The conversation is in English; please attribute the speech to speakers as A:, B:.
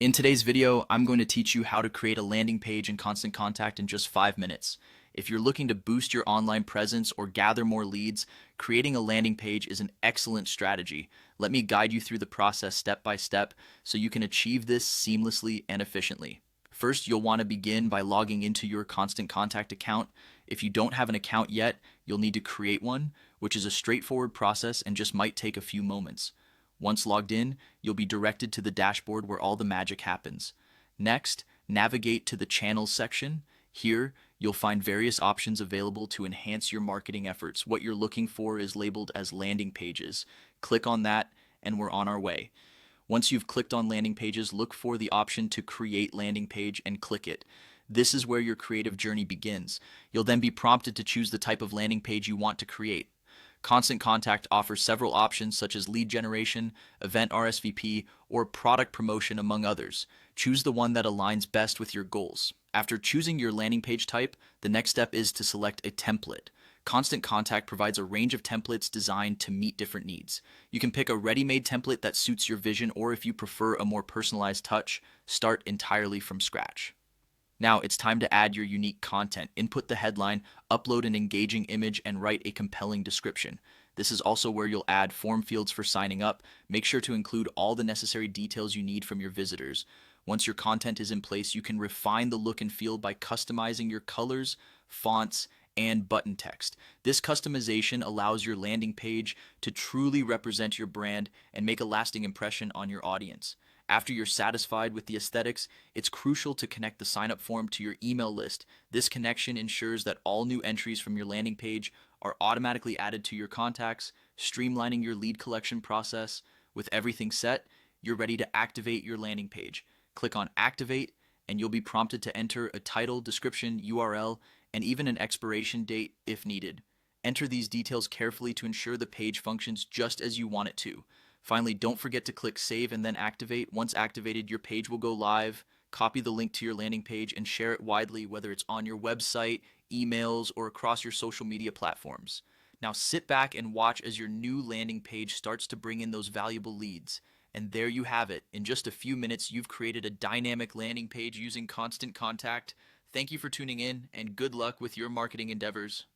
A: In today's video, I'm going to teach you how to create a landing page in Constant Contact in just 5 minutes. If you're looking to boost your online presence or gather more leads, creating a landing page is an excellent strategy. Let me guide you through the process step by step so you can achieve this seamlessly and efficiently. First, you'll want to begin by logging into your Constant Contact account. If you don't have an account yet, you'll need to create one, which is a straightforward process and just might take a few moments. Once logged in, you'll be directed to the dashboard where all the magic happens. Next, navigate to the Channels section. Here, you'll find various options available to enhance your marketing efforts. What you're looking for is labeled as landing pages. Click on that, and we're on our way. Once you've clicked on landing pages, look for the option to create landing page and click it. This is where your creative journey begins. You'll then be prompted to choose the type of landing page you want to create. Constant Contact offers several options such as lead generation, event RSVP, or product promotion, among others. Choose the one that aligns best with your goals. After choosing your landing page type, the next step is to select a template. Constant Contact provides a range of templates designed to meet different needs. You can pick a ready-made template that suits your vision, or if you prefer a more personalized touch, start entirely from scratch. Now it's time to add your unique content. Input the headline, upload an engaging image, and write a compelling description. This is also where you'll add form fields for signing up. Make sure to include all the necessary details you need from your visitors. Once your content is in place, you can refine the look and feel by customizing your colors, fonts, and button text. This customization allows your landing page to truly represent your brand and make a lasting impression on your audience. After you're satisfied with the aesthetics, it's crucial to connect the sign up form to your email list. This connection ensures that all new entries from your landing page are automatically added to your contacts, streamlining your lead collection process. With everything set, you're ready to activate your landing page. Click on Activate, and you'll be prompted to enter a title, description, URL, and even an expiration date if needed. Enter these details carefully to ensure the page functions just as you want it to. Finally, don't forget to click Save and then Activate. Once activated, your page will go live. Copy the link to your landing page and share it widely, whether it's on your website, emails, or across your social media platforms. Now sit back and watch as your new landing page starts to bring in those valuable leads. And there you have it. In just a few minutes, you've created a dynamic landing page using Constant Contact. Thank you for tuning in, and good luck with your marketing endeavors.